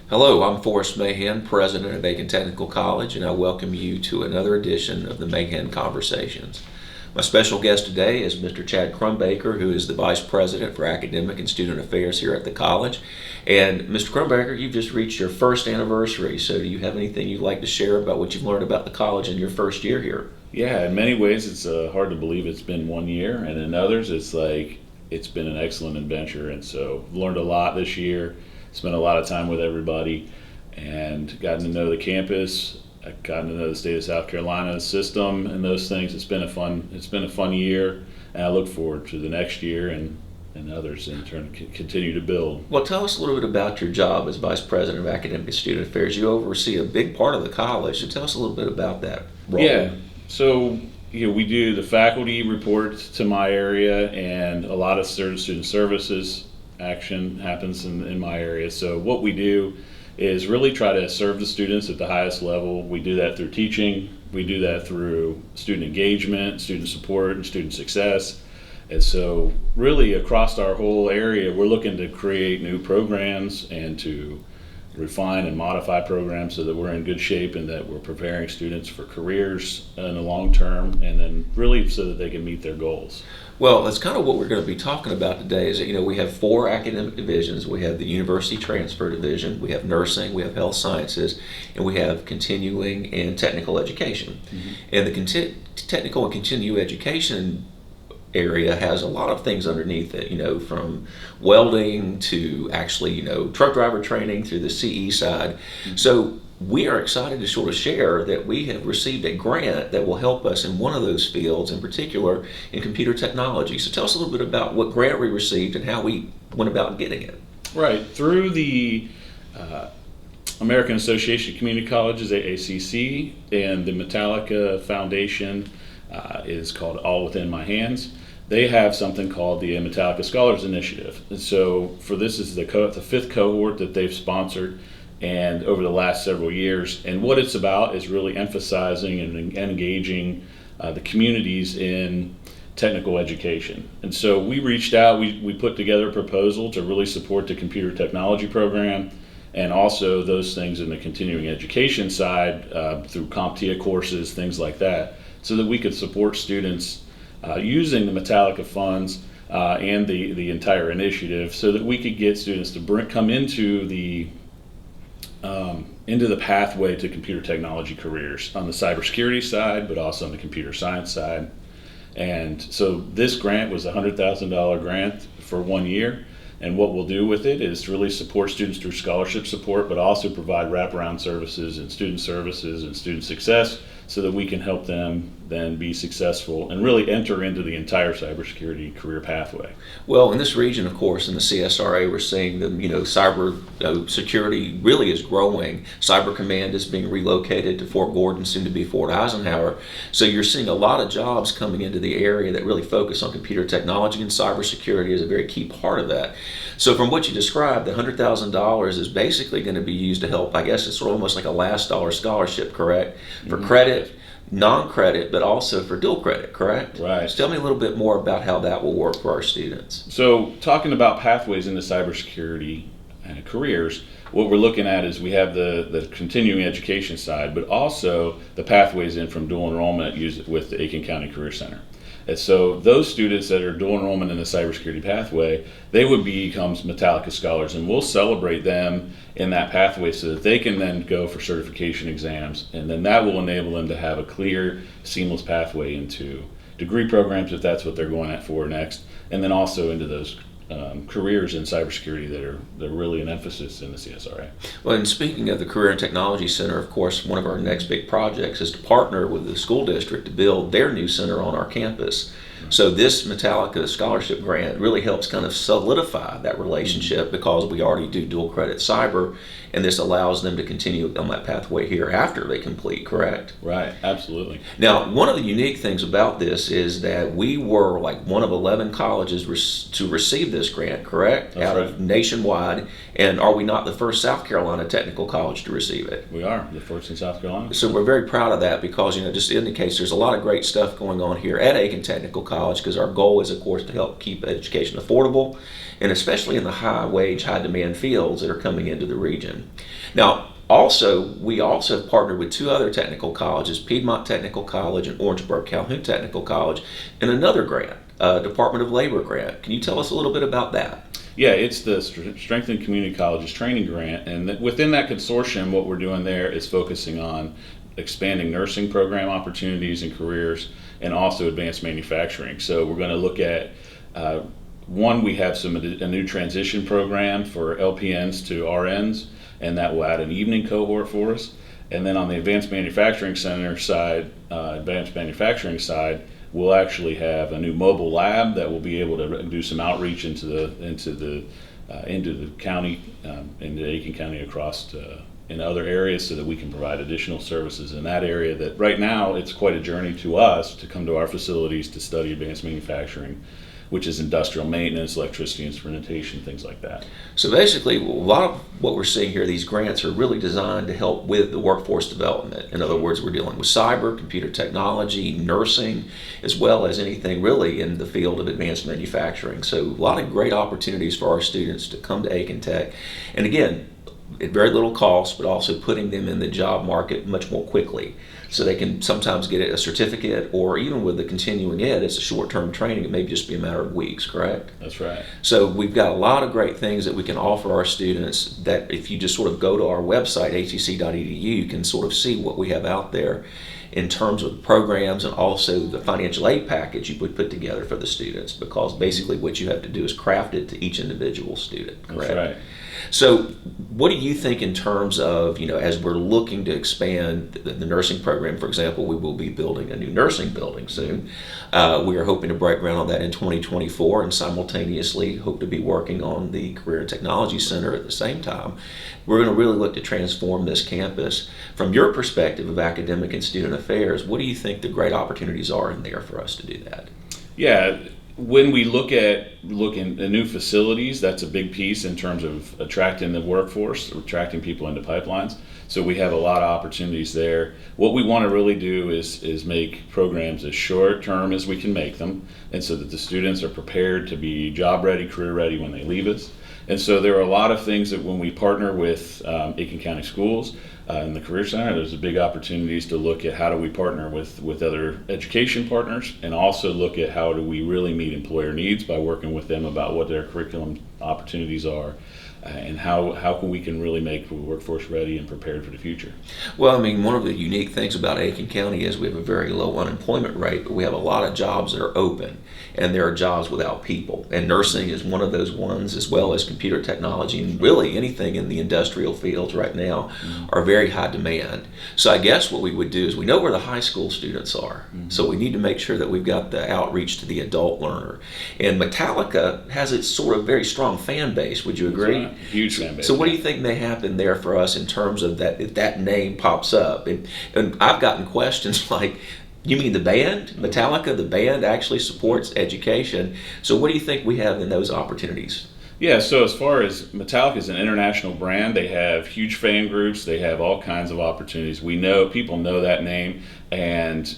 Hello, I'm Forrest Mahan, President of Aiken Technical College, and I welcome you to another edition of the Mahan Conversations. My special guest today is Mr. Chad Crumbaker, who is the Vice President for Academic and Student Affairs here at the college. And Mr. Crumbaker, you've just reached your first anniversary, so do you have anything you'd like to share about what you've learned about the college in your first year here? Yeah, in many ways it's hard to believe it's been 1 year, and in others it's been an excellent adventure. And so learned a lot this year, spent a lot of time with everybody, and gotten to know the campus. I've gotten to know the state of South Carolina system and those things. It's been a fun year, and I look forward to the next year and others in turn continue to build. Well, tell us a little bit about your job as Vice President of Academic and Student Affairs. You oversee a big part of the college, so tell us a little bit about that role. Yeah, so we do the faculty report to my area, and a lot of student services action happens in my area. So what we do is really try to serve the students at the highest level. We do that through teaching, we do that through student engagement, student support, and student success. And so really across our whole area, we're looking to create new programs and to refine and modify programs so that we're in good shape and that we're preparing students for careers in the long term, and then really so that they can meet their goals. Well, that's kind of what we're going to be talking about today is that, we have 4 academic divisions. We have the University Transfer Division, we have nursing, we have health sciences, and we have continuing and technical education. Mm-hmm. And the technical and continuing education area has a lot of things underneath it, from welding to actually, truck driver training through the CE side. Mm-hmm. So we are excited to sort of share that we have received a grant that will help us in one of those fields, in particular in computer technology. So tell us a little bit about what grant we received and how we went about getting it. Right. Through the American Association of Community Colleges, AACC, and the Metallica Foundation is called All Within My Hands. They have something called the Metallica Scholars Initiative. And so for this is the 5th cohort that they've sponsored and over the last several years. And what it's about is really emphasizing and engaging the communities in technical education. And so we reached out, we put together a proposal to really support the computer technology program and also those things in the continuing education side through CompTIA courses, things like that, so that we could support students using the Metallica funds and the entire initiative so that we could get students to come into the pathway to computer technology careers on the cybersecurity side, but also on the computer science side. And so this grant was a $100,000 grant for 1 year. And what we'll do with it is really support students through scholarship support, but also provide wraparound services and student success so that we can help them then be successful and really enter into the entire cybersecurity career pathway. Well, in this region, of course, in the CSRA, we're seeing that cyber security really is growing. Cyber Command is being relocated to Fort Gordon, soon to be Fort Eisenhower. So you're seeing a lot of jobs coming into the area that really focus on computer technology, and cybersecurity is a very key part of that. So from what you described, the $100,000 is basically going to be used to help, I guess it's sort of almost like a last dollar scholarship, correct? For credit, non-credit, but also for dual credit, correct? Right. So tell me a little bit more about how that will work for our students. So talking about pathways into cybersecurity careers, what we're looking at is we have the continuing education side, but also the pathways in from dual enrollment with the Aiken County Career Center. And so those students that are dual enrollment in the cybersecurity pathway, they would become Metallica Scholars, and we'll celebrate them in that pathway so that they can then go for certification exams, and then that will enable them to have a clear, seamless pathway into degree programs if that's what they're going for next, and then also into those careers in cybersecurity that are really an emphasis in the CSRA. Well, and speaking of the Career and Technology Center, of course, one of our next big projects is to partner with the school district to build their new center on our campus. So this Metallica scholarship grant really helps kind of solidify that relationship because we already do dual credit cyber, and this allows them to continue on that pathway here after they complete, correct? Right, absolutely. Now, one of the unique things about this is that we were like one of 11 colleges to receive this grant, correct? That's out right. of nationwide, and are we not the first South Carolina technical college to receive it? We are, the first in South Carolina. So we're very proud of that because, just indicates there's a lot of great stuff going on here at Aiken Technical College. college, because our goal is, of course, to help keep education affordable, and especially in the high-wage, high-demand fields that are coming into the region. Now, we also have partnered with two other technical colleges, Piedmont Technical College and Orangeburg Calhoun Technical College, in another grant, Department of Labor grant. Can you tell us a little bit about that? Yeah, it's the Strengthened Community Colleges Training Grant, and within that consortium, what we're doing there is focusing on expanding nursing program opportunities and careers, and also advanced manufacturing. So we're going to look at one, we have a new transition program for LPNs to RNs, and that will add an evening cohort for us. And then on the advanced manufacturing side, we'll actually have a new mobile lab that will be able to do some outreach into the county, into Aiken County, across in other areas, so that we can provide additional services in that area. That right now it's quite a journey to us to come to our facilities to study advanced manufacturing, which is industrial maintenance, electricity instrumentation, things like that. So basically, a lot of what we're seeing here, these grants are really designed to help with the workforce development. In other words, we're dealing with cyber, computer technology, nursing, as well as anything really in the field of advanced manufacturing. So a lot of great opportunities for our students to come to Aiken Tech. And again, at very little cost, but also putting them in the job market much more quickly. So they can sometimes get a certificate, or even with the continuing ed, it's a short-term training. It may just be a matter of weeks, correct? That's right. So we've got a lot of great things that we can offer our students, that if you just sort of go to our website, atc.edu, you can sort of see what we have out there in terms of programs, and also the financial aid package you would put together for the students, because basically what you have to do is craft it to each individual student, correct? That's right. So what do you think in terms of, as we're looking to expand the nursing program, for example, we will be building a new nursing building soon. We are hoping to break ground on that in 2024, and simultaneously hope to be working on the Career and Technology Center at the same time. We're going to really look to transform this campus. From your perspective of academic and student affairs, what do you think the great opportunities are in there for us to do that? Yeah. When we look at new facilities, that's a big piece in terms of attracting the workforce, attracting people into pipelines. So we have a lot of opportunities there. What we want to really do is make programs as short term as we can make them, and so that the students are prepared to be job ready, career ready when they leave us. And so there are a lot of things that when we partner with Aiken County Schools in the Career Center, there's a big opportunities to look at how do we partner with other education partners, and also look at how do we really meet employer needs by working with them about what their curriculum opportunities are, and how we can really make the workforce ready and prepared for the future. Well, I mean, one of the unique things about Aiken County is we have a very low unemployment rate, but we have a lot of jobs that are open, and there are jobs without people. And nursing is one of those ones, as well as computer technology, and really anything in the industrial fields right now are very high demand. So I guess what we would do is, we know where the high school students are, so we need to make sure that we've got the outreach to the adult learner. And Metallica has its sort of very strong fan base, would you agree? Right. Huge fan base. So what do you think may happen there for us in terms of that, if that name pops up? And I've gotten questions like, you mean the band? Metallica, the band, actually supports education. So what do you think we have in those opportunities? Yeah, so as far as Metallica is an international brand, they have huge fan groups, they have all kinds of opportunities. People know that name, and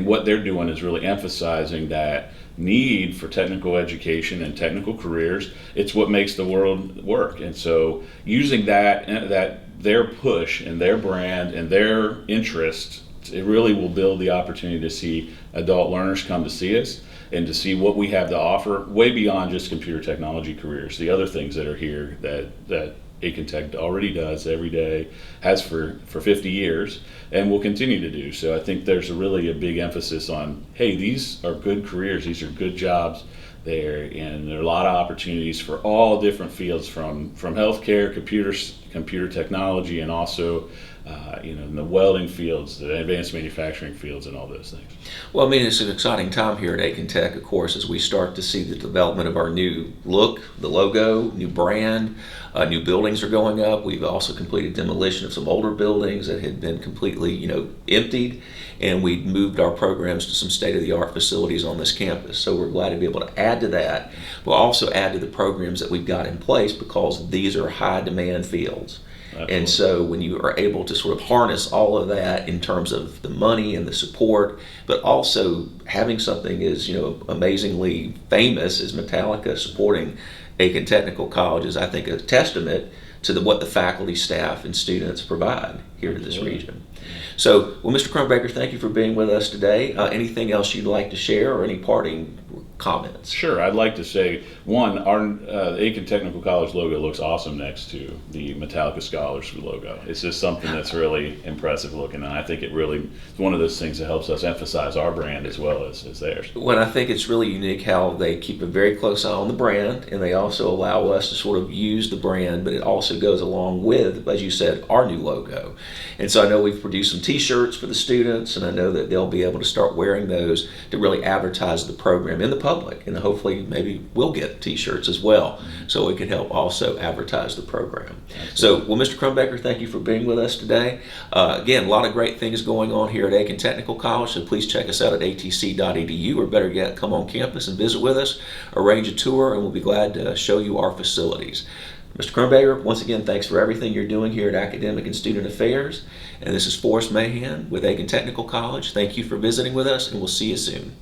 what they're doing is really emphasizing that need for technical education and technical careers. It's what makes the world work. And so using that their push and their brand and their interest, it really will build the opportunity to see adult learners come to see us, and to see what we have to offer way beyond just computer technology careers. The other things that are here that Aiken Tech already does every day, has for 50 years, and will continue to do. So I think there's really a big emphasis on, hey, these are good careers, these are good jobs there, and there are a lot of opportunities for all different fields, from healthcare, computer technology, and also in the welding fields, the advanced manufacturing fields, and all those things. Well, I mean, it's an exciting time here at Aiken Tech, of course, as we start to see the development of our new look, the logo, new brand. New buildings are going up. We've also completed demolition of some older buildings that had been completely, emptied, and we moved our programs to some state-of-the-art facilities on this campus. So we're glad to be able to add to that. We'll also add to the programs that we've got in place, because these are high-demand fields. Absolutely. And so when you are able to sort of harness all of that in terms of the money and the support, but also having something as, amazingly famous as Metallica supporting Aiken Technical College is, I think, a testament to what the faculty, staff, and students provide here to this region. So, well, Mr. Crumbaker, thank you for being with us today. Anything else you'd like to share, or any parting comments? Sure. I'd like to say, one, our Aiken Technical College logo looks awesome next to the Metallica Scholars logo. It's just something that's really impressive looking, and I think it really is one of those things that helps us emphasize our brand as well as theirs. Well, I think it's really unique how they keep a very close eye on the brand, and they also allow us to sort of use the brand, but it also goes along with, as you said, our new logo. And so I know we've produced some t-shirts for the students, and I know that they'll be able to start wearing those to really advertise the program in the public, and hopefully maybe we'll get t-shirts as well, so it can help also advertise the program. So, well, Mr. Crumbaker, thank you for being with us today. Again, a lot of great things going on here at Aiken Technical College, so please check us out at atc.edu, or better yet, come on campus and visit with us, arrange a tour, and we'll be glad to show you our facilities. Mr. Crumbaker, once again, thanks for everything you're doing here at Academic and Student Affairs. And this is Forrest Mahan with Aiken Technical College. Thank you for visiting with us, and we'll see you soon.